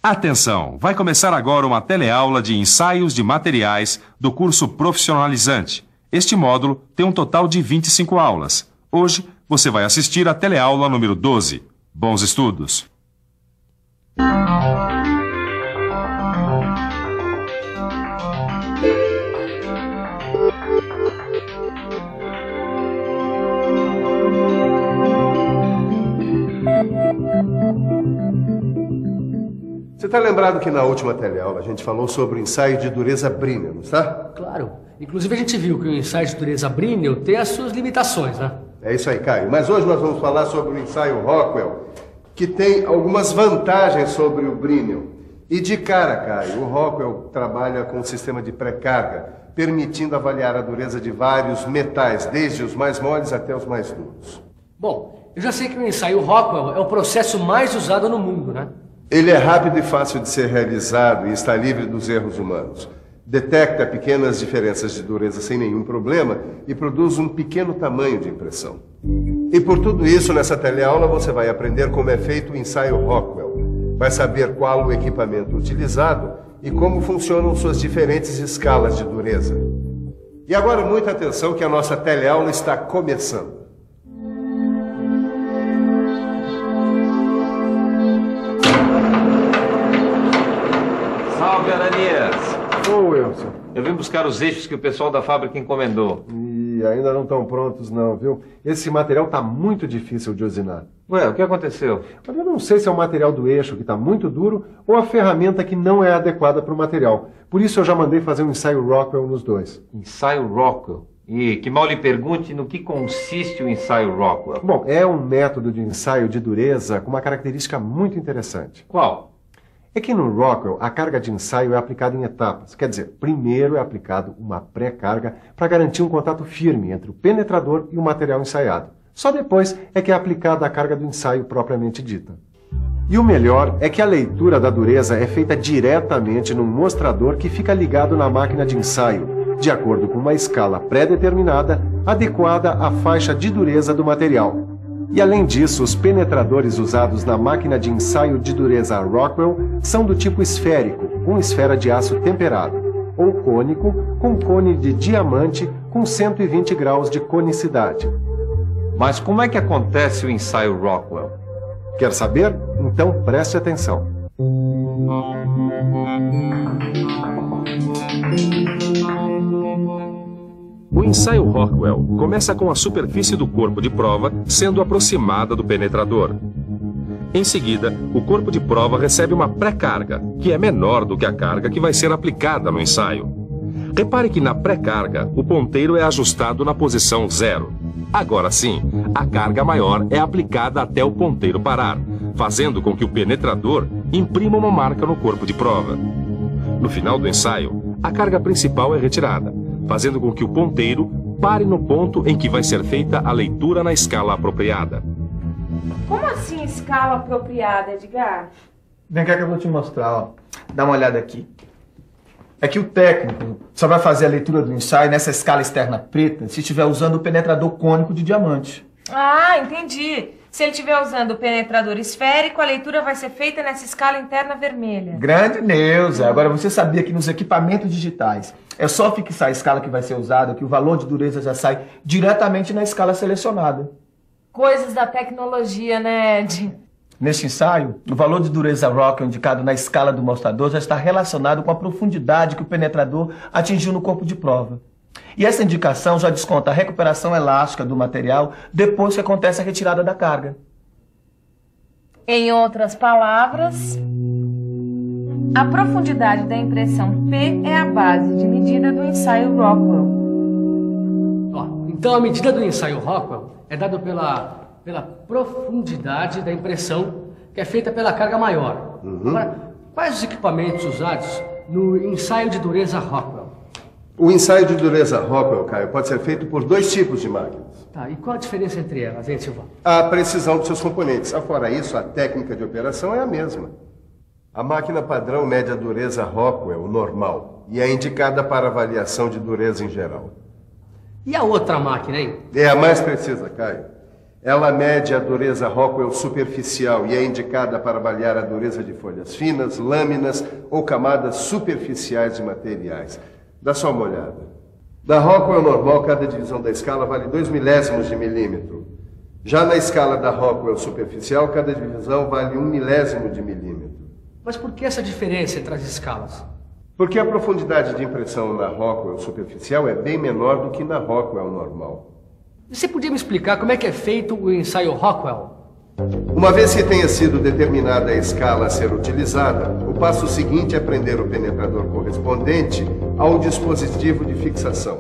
Atenção! Vai começar agora uma teleaula de ensaios de materiais do curso profissionalizante. Este módulo tem um total de 25 aulas. Hoje você vai assistir a teleaula número 12. Bons estudos! Você está lembrado que na última teleaula a gente falou sobre o ensaio de dureza Brinell, não está? Claro. Inclusive a gente viu que o ensaio de dureza Brinell tem as suas limitações, né? É isso aí, Caio. Mas hoje nós vamos falar sobre o ensaio Rockwell, que tem algumas vantagens sobre o Brinell. E de cara, Caio, o Rockwell trabalha com um sistema de pré-carga, permitindo avaliar a dureza de vários metais, desde os mais moles até os mais duros. Bom, eu já sei que o ensaio Rockwell é o processo mais usado no mundo, né? Ele é rápido e fácil de ser realizado e está livre dos erros humanos. Detecta pequenas diferenças de dureza sem nenhum problema e produz um pequeno tamanho de impressão. E por tudo isso, nessa teleaula você vai aprender como é feito o ensaio Rockwell. Vai saber qual o equipamento utilizado e como funcionam suas diferentes escalas de dureza. E agora muita atenção que a nossa teleaula está começando. Salve, Ananias! Ô, Wilson. Eu vim buscar os eixos que o pessoal da fábrica encomendou. E ainda não estão prontos não, viu? Esse material está muito difícil de usinar. Ué, o que aconteceu? Mas eu não sei se é o material do eixo que está muito duro ou a ferramenta que não é adequada para o material. Por isso eu já mandei fazer um ensaio Rockwell nos dois. Ensaio Rockwell? E que mal lhe pergunte no que consiste o ensaio Rockwell. Bom, é um método de ensaio de dureza com uma característica muito interessante. Qual? É que no Rockwell a carga de ensaio é aplicada em etapas. Quer dizer, primeiro é aplicado uma pré-carga para garantir um contato firme entre o penetrador e o material ensaiado. Só depois é que é aplicada a carga do ensaio propriamente dita. E o melhor é que a leitura da dureza é feita diretamente num mostrador que fica ligado na máquina de ensaio, de acordo com uma escala pré-determinada, adequada à faixa de dureza do material. E além disso, os penetradores usados na máquina de ensaio de dureza Rockwell são do tipo esférico, com esfera de aço temperado, ou cônico, com cone de diamante com 120 graus de conicidade. Mas como é que acontece o ensaio Rockwell? Quer saber? Então preste atenção. O ensaio Rockwell começa com a superfície do corpo de prova sendo aproximada do penetrador. Em seguida, o corpo de prova recebe uma pré-carga, que é menor do que a carga que vai ser aplicada no ensaio. Repare que na pré-carga, o ponteiro é ajustado na posição 0. Agora sim, a carga maior é aplicada até o ponteiro parar, fazendo com que o penetrador imprima uma marca no corpo de prova. No final do ensaio, a carga principal é retirada, fazendo com que o ponteiro pare no ponto em que vai ser feita a leitura na escala apropriada. Como assim escala apropriada, Edgar? Vem cá que eu vou te mostrar, ó. Dá uma olhada aqui. É que o técnico só vai fazer a leitura do ensaio nessa escala externa preta se estiver usando o penetrador cônico de diamante. Ah, entendi. Se ele estiver usando o penetrador esférico, a leitura vai ser feita nessa escala interna vermelha. Grande Neuza! Agora você sabia que nos equipamentos digitais é só fixar a escala que vai ser usada que o valor de dureza já sai diretamente na escala selecionada. Coisas da tecnologia, né, Ed? Neste ensaio, o valor de dureza Rockwell indicado na escala do mostrador já está relacionado com a profundidade que o penetrador atingiu no corpo de prova. E essa indicação já desconta a recuperação elástica do material depois que acontece a retirada da carga. Em outras palavras, a profundidade da impressão P é a base de medida do ensaio Rockwell. Então a medida do ensaio Rockwell é dada pela profundidade da impressão que é feita pela carga maior. Agora, quais os equipamentos usados no ensaio de dureza Rockwell? O ensaio de dureza Rockwell, Caio, pode ser feito por dois tipos de máquinas. Tá, e qual a diferença entre elas, hein, Silvão? A precisão dos seus componentes. Fora isso, a técnica de operação é a mesma. A máquina padrão mede a dureza Rockwell normal e é indicada para avaliação de dureza em geral. E a outra máquina, hein? É a mais precisa, Caio. Ela mede a dureza Rockwell superficial e é indicada para avaliar a dureza de folhas finas, lâminas ou camadas superficiais de materiais. Dá só uma olhada. Da Rockwell normal, cada divisão da escala vale 2 milésimos de milímetro. Já na escala da Rockwell superficial, cada divisão vale 1 milésimo de milímetro. Mas por que essa diferença entre as escalas? Porque a profundidade de impressão na Rockwell superficial é bem menor do que na Rockwell normal. Você podia me explicar como é que é feito o ensaio Rockwell? Uma vez que tenha sido determinada a escala a ser utilizada, o passo seguinte é prender o penetrador correspondente ao dispositivo de fixação.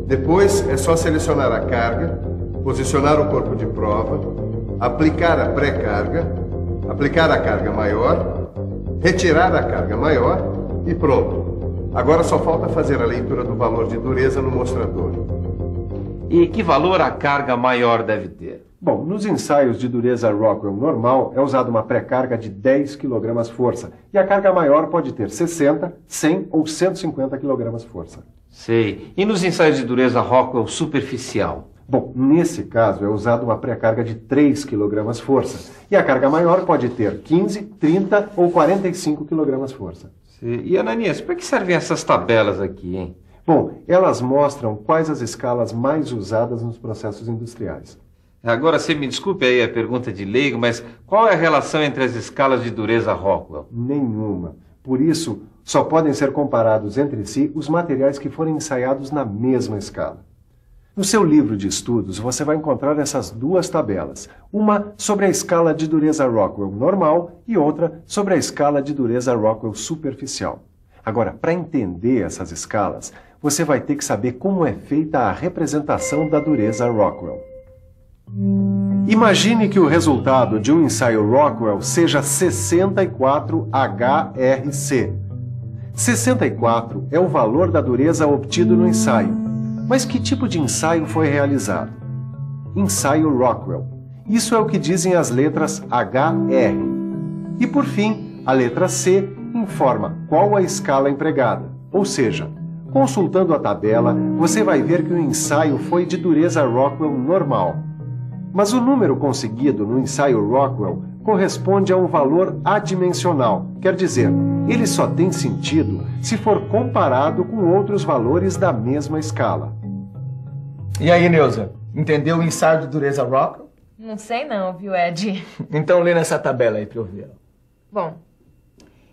Depois é só selecionar a carga, posicionar o corpo de prova, aplicar a pré-carga, aplicar a carga maior, retirar a carga maior e pronto. Agora só falta fazer a leitura do valor de dureza no mostrador. E que valor a carga maior deve ter? Bom, nos ensaios de dureza Rockwell normal é usada uma pré-carga de 10 kg força e a carga maior pode ter 60, 100 ou 150 kg força. Sei. E nos ensaios de dureza Rockwell superficial? Bom, nesse caso é usada uma pré-carga de 3 kg força e a carga maior pode ter 15, 30 ou 45 kg força. Sei. E Ananias, para que servem essas tabelas aqui, hein? Bom, elas mostram quais as escalas mais usadas nos processos industriais. Agora, você me desculpe aí a pergunta de leigo, mas qual é a relação entre as escalas de dureza Rockwell? Nenhuma. Por isso, só podem ser comparados entre si os materiais que forem ensaiados na mesma escala. No seu livro de estudos, você vai encontrar essas duas tabelas. Uma sobre a escala de dureza Rockwell normal e outra sobre a escala de dureza Rockwell superficial. Agora, para entender essas escalas, você vai ter que saber como é feita a representação da dureza Rockwell. Imagine que o resultado de um ensaio Rockwell seja 64 HRC. 64 é o valor da dureza obtido no ensaio. Mas que tipo de ensaio foi realizado? Ensaio Rockwell. Isso é o que dizem as letras HR. E por fim, a letra C informa qual a escala empregada. Ou seja, consultando a tabela, você vai ver que o ensaio foi de dureza Rockwell normal. Mas o número conseguido no ensaio Rockwell corresponde a um valor adimensional, quer dizer, ele só tem sentido se for comparado com outros valores da mesma escala. E aí, Neuza, entendeu o ensaio de dureza Rockwell? Não sei não, viu, Ed? Então lê nessa tabela aí para eu ver. Bom,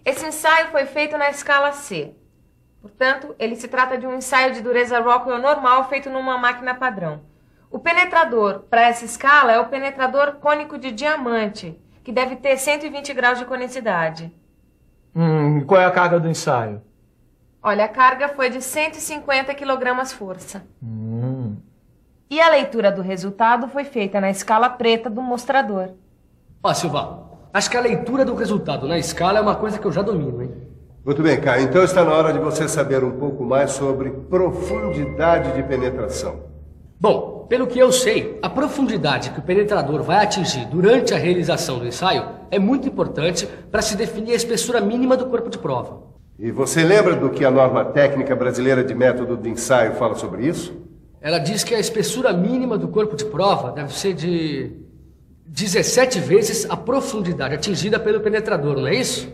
esse ensaio foi feito na escala C. Portanto, ele se trata de um ensaio de dureza Rockwell normal feito numa máquina padrão. O penetrador para essa escala é o penetrador cônico de diamante, que deve ter 120 graus de conicidade. Qual é a carga do ensaio? Olha, a carga foi de 150 kg força. E a leitura do resultado foi feita na escala preta do mostrador. Ó, Silva, acho que a leitura do resultado na escala é uma coisa que eu já domino, hein? Muito bem, Caio. Então está na hora de você saber um pouco mais sobre profundidade de penetração. Bom, pelo que eu sei, a profundidade que o penetrador vai atingir durante a realização do ensaio é muito importante para se definir a espessura mínima do corpo de prova. E você lembra do que a norma técnica brasileira de método de ensaio fala sobre isso? Ela diz que a espessura mínima do corpo de prova deve ser de 17 vezes a profundidade atingida pelo penetrador, não é isso?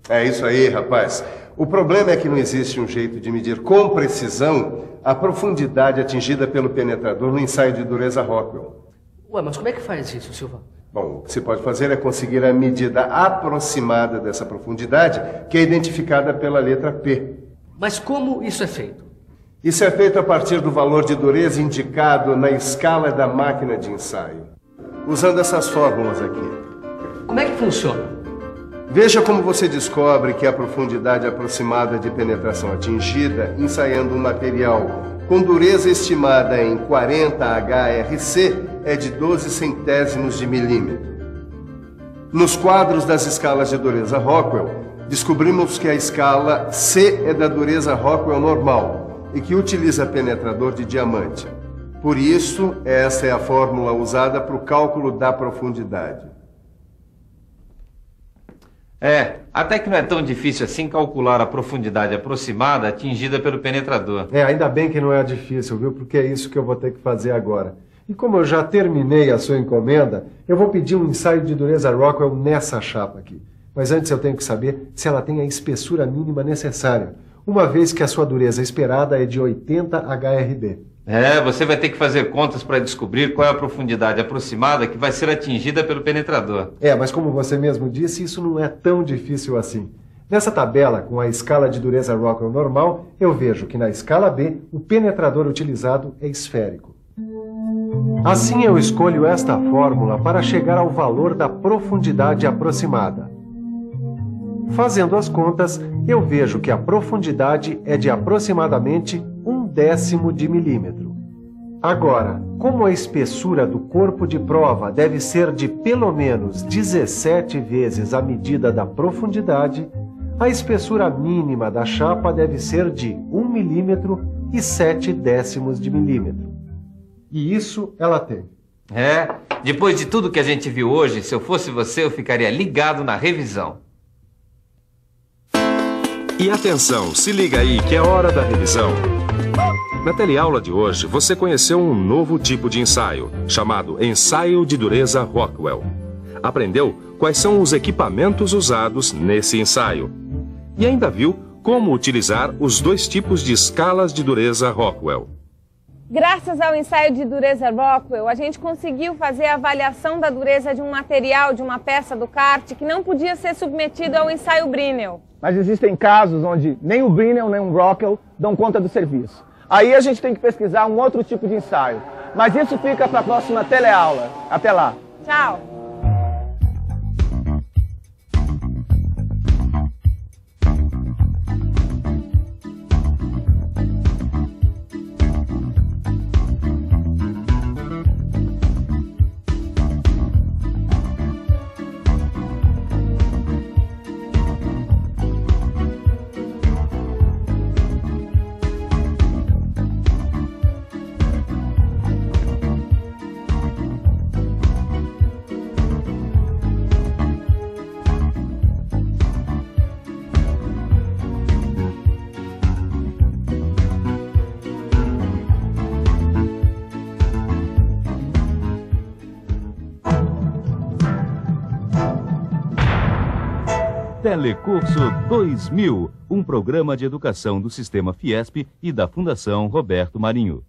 É isso aí, rapaz. O problema é que não existe um jeito de medir com precisão a profundidade atingida pelo penetrador no ensaio de dureza Rockwell. Ué, mas como é que faz isso, Silva? Bom, o que se pode fazer é conseguir a medida aproximada dessa profundidade, que é identificada pela letra P. Mas como isso é feito? Isso é feito a partir do valor de dureza indicado na escala da máquina de ensaio, usando essas fórmulas aqui. Como é que funciona? Veja como você descobre que a profundidade aproximada de penetração atingida, ensaiando um material com dureza estimada em 40 HRC, é de 12 centésimos de milímetro. Nos quadros das escalas de dureza Rockwell, descobrimos que a escala C é da dureza Rockwell normal e que utiliza penetrador de diamante. Por isso, essa é a fórmula usada para o cálculo da profundidade. Até que não é tão difícil assim calcular a profundidade aproximada atingida pelo penetrador. Ainda bem que não é difícil, viu? Porque é isso que eu vou ter que fazer agora. E como eu já terminei a sua encomenda, eu vou pedir um ensaio de dureza Rockwell nessa chapa aqui. Mas antes eu tenho que saber se ela tem a espessura mínima necessária, uma vez que a sua dureza esperada é de 80 HRB. Você vai ter que fazer contas para descobrir qual é a profundidade aproximada que vai ser atingida pelo penetrador. Mas como você mesmo disse, isso não é tão difícil assim. Nessa tabela, com a escala de dureza Rockwell normal, eu vejo que na escala B, o penetrador utilizado é esférico. Assim eu escolho esta fórmula para chegar ao valor da profundidade aproximada. Fazendo as contas, eu vejo que a profundidade é de aproximadamente 1/10 de milímetro. Agora, como a espessura do corpo de prova deve ser de pelo menos 17 vezes a medida da profundidade, a espessura mínima da chapa deve ser de 1 milímetro e 7/10 de milímetro. E isso ela tem. Depois de tudo que a gente viu hoje, se eu fosse você, eu ficaria ligado na revisão. E atenção, se liga aí que é hora da revisão. Na teleaula de hoje, você conheceu um novo tipo de ensaio, chamado ensaio de dureza Rockwell. Aprendeu quais são os equipamentos usados nesse ensaio. E ainda viu como utilizar os dois tipos de escalas de dureza Rockwell. Graças ao ensaio de dureza Rockwell, a gente conseguiu fazer a avaliação da dureza de um material, de uma peça do kart, que não podia ser submetido ao ensaio Brinell. Mas existem casos onde nem o Brinell nem o Rockwell dão conta do serviço. Aí a gente tem que pesquisar um outro tipo de ensaio. Mas isso fica para a próxima teleaula. Até lá. Tchau. Telecurso 2000, um programa de educação do Sistema Fiesp e da Fundação Roberto Marinho.